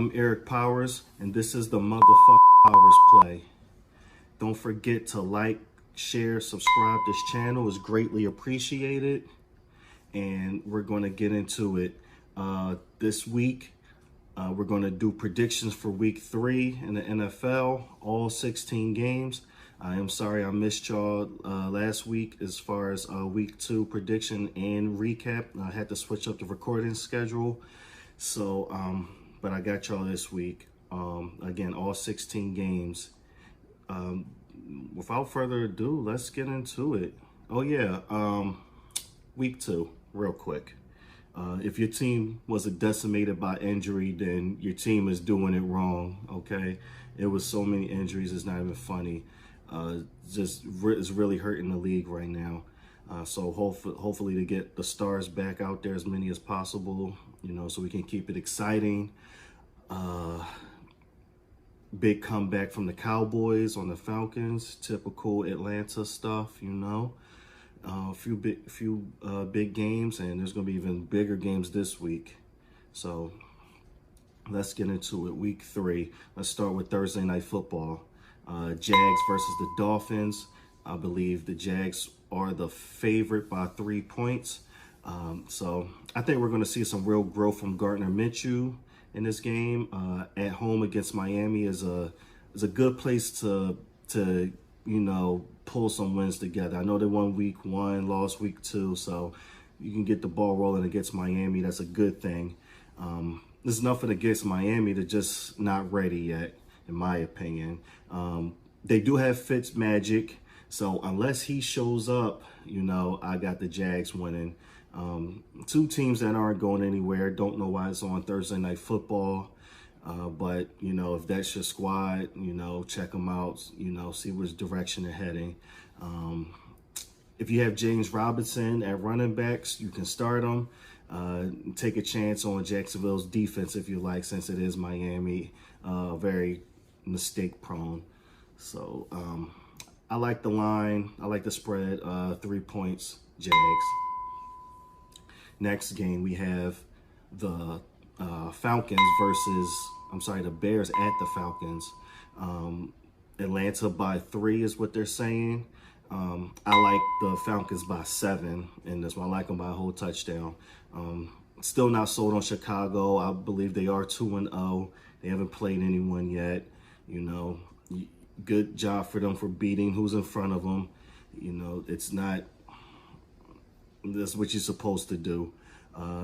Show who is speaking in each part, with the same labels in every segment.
Speaker 1: I'm Eric Powers, and this is the motherfucking Powers Play. Don't forget to like, share, subscribe. This channel is greatly appreciated, and we're going to get into it. This week, we're going to do predictions for week 3 in the NFL, all 16 games. I am sorry I missed y'all last week as far as week 2 prediction and recap. I had to switch up the recording schedule. So, but I got y'all this week. Again, all 16 games. Without further ado, let's get into it. Oh yeah, week 2, real quick. If your team wasn't decimated by injury, then your team is doing it wrong, okay? It was so many injuries, it's not even funny. It's really hurting the league right now. So hopefully to get the stars back out there, as many as possible, you know, so we can keep it exciting. Big comeback from the Cowboys on the Falcons, typical Atlanta stuff, you know. A few big games, and there's going to be even bigger games this week. So let's get into it. Week 3. Let's start with Thursday Night Football. Jags versus the Dolphins. I believe the Jags are the favorite by 3 points. So I think we're going to see some real growth from Gardner Minshew in this game. At home against Miami is a good place to you know, pull some wins together. I know they won week 1, lost week 2, so you can get the ball rolling against Miami. That's a good thing. There's nothing against Miami. They're just not ready yet, in my opinion. They do have Fitz magic, so unless he shows up, you know, I got the Jags winning. 2 teams that aren't going anywhere. Don't know why it's on Thursday Night Football. But, you know, if that's your squad, you know, check them out, you know, see which direction they're heading. If you have James Robinson at running backs, you can start them. Take a chance on Jacksonville's defense if you like, since it is Miami, very mistake prone. So I like the line. I like the spread, 3 points, Jags. Next game, we have the Falcons versus, the Bears at the Falcons. Atlanta by 3 is what they're saying. I like the Falcons by 7 in this one. I like them by a whole touchdown. Still not sold on Chicago. I believe they are 2-0. They haven't played anyone yet. You know, good job for them for beating who's in front of them. You know, it's not, that's what you're supposed to do.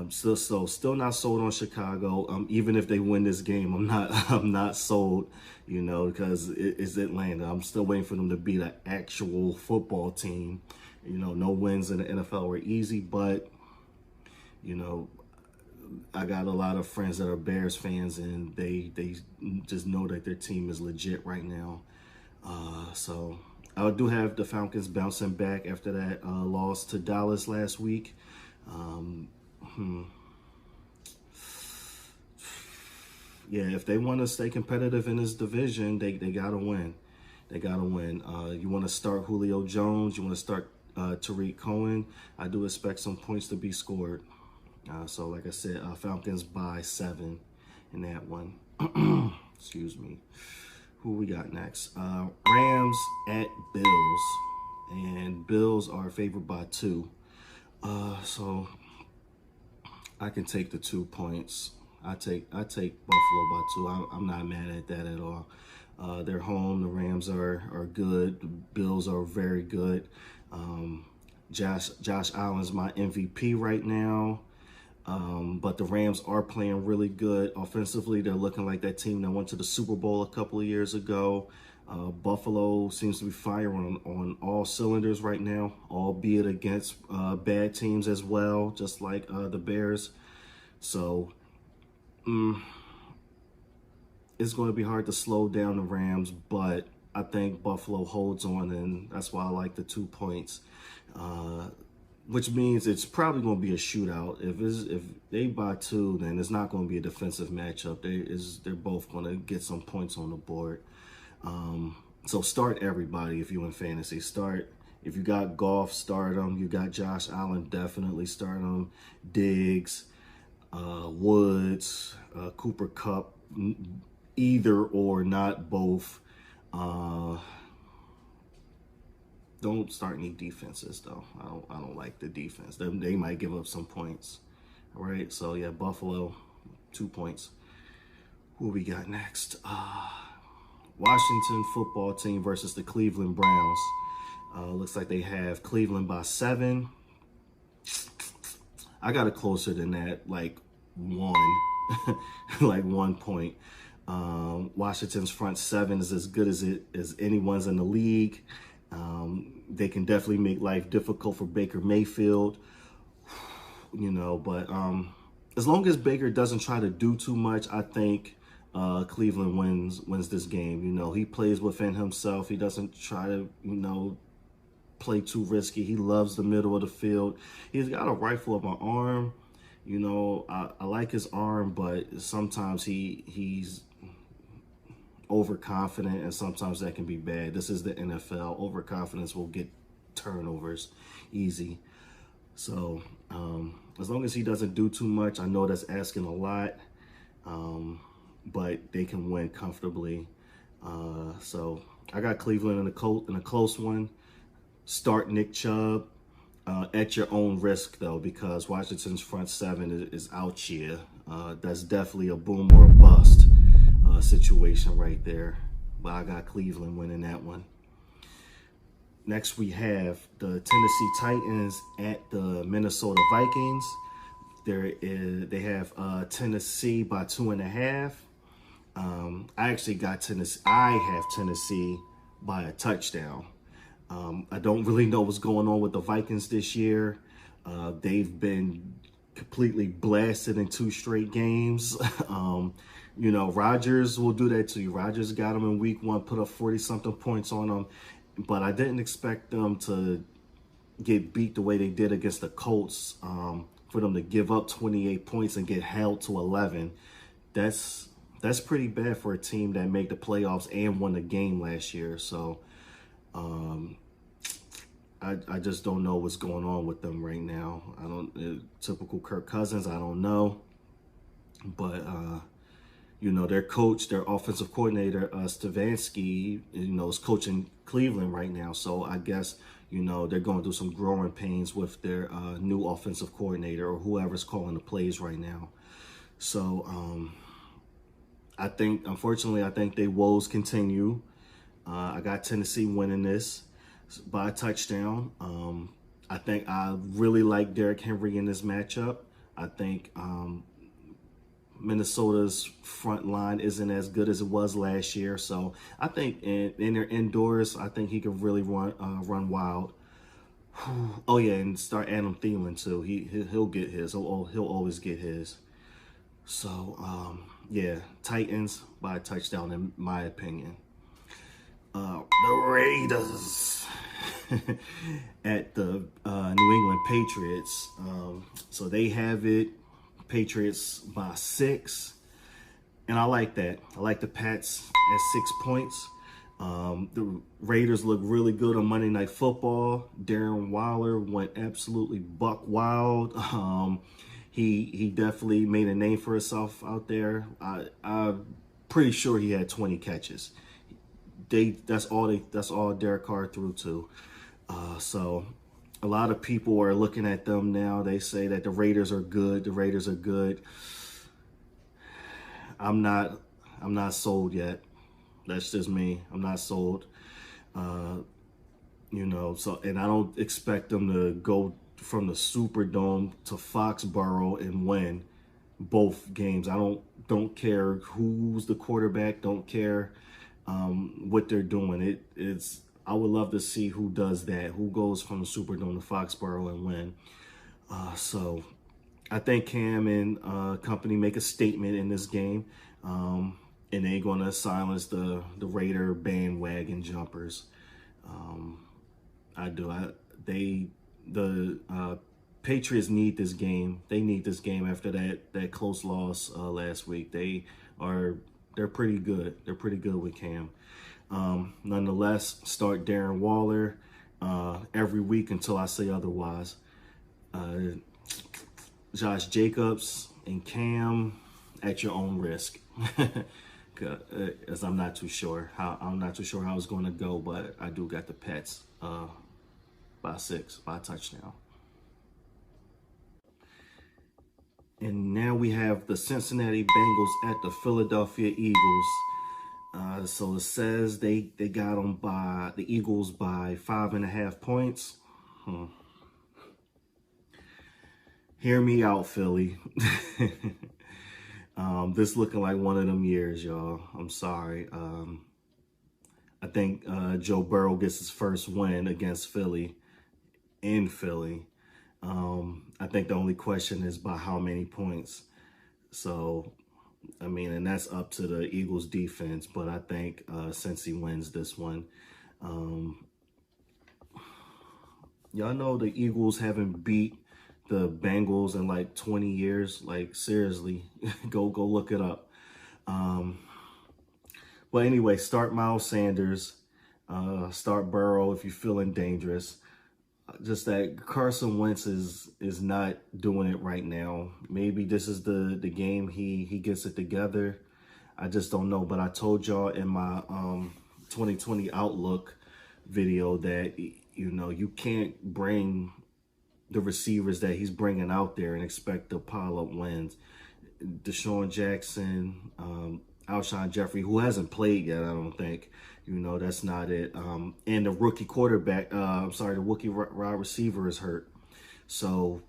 Speaker 1: Still not sold on Chicago. Even if they win this game, I'm not sold, you know, because it's Atlanta. I'm still waiting for them to beat an actual football team. You know, no wins in the NFL are easy, but, you know, I got a lot of friends that are Bears fans, and they just know that their team is legit right now. So I do have the Falcons bouncing back after that loss to Dallas last week. Yeah, if they want to stay competitive in this division, they got to win. They got to win. You want to start Julio Jones. You want to start Tariq Cohen. I do expect some points to be scored. So, like I said, Falcons by 7 in that one. Excuse me. Who we got next? Rams at Bills. And Bills are favored by 2. So I can take the 2 points. I take Buffalo by 2. I'm not mad at that at all. They're home. The Rams are good. The Bills are very good. Josh Allen's my MVP right now. But the Rams are playing really good offensively. They're looking like that team that went to the Super Bowl a couple of years ago. Buffalo seems to be firing on all cylinders right now, albeit against bad teams as well, just like the Bears. So it's going to be hard to slow down the Rams, but I think Buffalo holds on, and that's why I like the 2 points. Which means it's probably going to be a shootout. If they buy 2, then it's not going to be a defensive matchup. They're both going to get some points on the board. So start everybody if you're in fantasy. If you got Goff, start them. You got Josh Allen, definitely start them. Diggs, Woods, Cooper Kupp, either or, not both. Don't start any defenses though. I don't like the defense. They might give up some points. All right. So yeah, Buffalo, 2 points. Who we got next? Washington football team versus the Cleveland Browns. Looks like they have Cleveland by 7. I got it closer than that, like 1, like 1 point. Washington's front 7 is as good as anyone's in the league. They can definitely make life difficult for Baker Mayfield, but as long as Baker doesn't try to do too much, I think Cleveland wins this game. He plays within himself. He doesn't try to, play too risky. He loves the middle of the field. He's got a rifle of an arm. I like his arm, but sometimes he's overconfident, and sometimes that can be bad. This is the NFL. Overconfidence will get turnovers easy. So as long as he doesn't do too much, I know that's asking a lot, but they can win comfortably. So I got Cleveland in a close one. Start Nick Chubb at your own risk, though, because Washington's front 7 is out here. That's definitely a boom or a bust situation right there. But I got Cleveland winning that one. Next, we have the Tennessee Titans at the Minnesota Vikings. They have Tennessee by 2.5. I actually got Tennessee. I have Tennessee by a touchdown. I don't really know what's going on with the Vikings this year. They've been completely blasted in 2 straight games. Rodgers will do that to you. Rodgers got them in week 1, put up 40-something points on them. But I didn't expect them to get beat the way they did against the Colts, for them to give up 28 points and get held to 11. That's pretty bad for a team that made the playoffs and won the game last year. So I just don't know what's going on with them right now. Typical Kirk Cousins, I don't know. But their coach, their offensive coordinator, Stefanski, is coaching Cleveland right now. So I guess, they're going through some growing pains with their new offensive coordinator or whoever's calling the plays right now. So unfortunately, I think their woes continue. I got Tennessee winning this by a touchdown. I really like Derrick Henry in this matchup. I think Minnesota's front line isn't as good as it was last year. So I think in their indoors, I think he can really run wild. Oh yeah, and start Adam Thielen too. He'll get his. He'll always get his. So yeah, Titans by a touchdown in my opinion. The Raiders at the New England Patriots. So they have it. Patriots by 6. And I like that. I like the Pats at 6 points. The Raiders look really good on Monday Night Football. Darren Waller went absolutely buck wild. He definitely made a name for himself out there. I'm pretty sure he had 20 catches. That's all Derek Carr threw to. So a lot of people are looking at them now. They say that the Raiders are good. The Raiders are good. I'm not sold yet. That's just me. I'm not sold. So, and I don't expect them to go from the Superdome to Foxborough and win both games. I don't care who's the quarterback. Don't care what they're doing. I would love to see who does that, who goes from the Superdome to Foxborough and win. So I think Cam and company make a statement in this game, and they're going to silence the Raider bandwagon jumpers. The Patriots need this game. They need this game after that close loss last week. They're pretty good. They're pretty good with Cam. Nonetheless, start Darren Waller every week until I say otherwise. Josh Jacobs and Cam at your own risk. As I'm not too sure how it's going to go, but I do got the Pets by 6 by a touchdown. And now we have the Cincinnati Bengals at the Philadelphia Eagles. So it says they got them by the Eagles by 5.5 points. Hear me out, Philly. This looking like one of them years, y'all. I'm sorry. I think Joe Burrow gets his first win against Philly in Philly. I think the only question is by how many points. So, I mean, and that's up to the Eagles defense, but I think Cincy wins this one. Y'all know the Eagles haven't beat the Bengals in like 20 years. Like, seriously, go look it up. But anyway, start Miles Sanders, start Burrow if you're feeling dangerous. Just that Carson Wentz is not doing it right now. Maybe this is the game he gets it together. I just don't know. But I told y'all in my 2020 Outlook video that, you know, you can't bring the receivers that he's bringing out there and expect to pile up wins. Deshaun Jackson, Alshon Jeffrey, who hasn't played yet, I don't think. You know, that's not it. And the rookie quarterback, the rookie wide receiver is hurt. So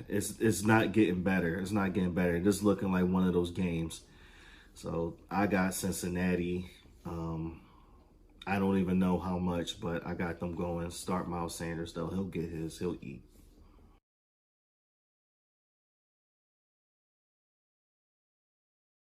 Speaker 1: it's not getting better. It's not getting better. It's looking like one of those games. So I got Cincinnati. I don't even know how much, but I got them going. Start Miles Sanders, though. He'll get his. He'll eat.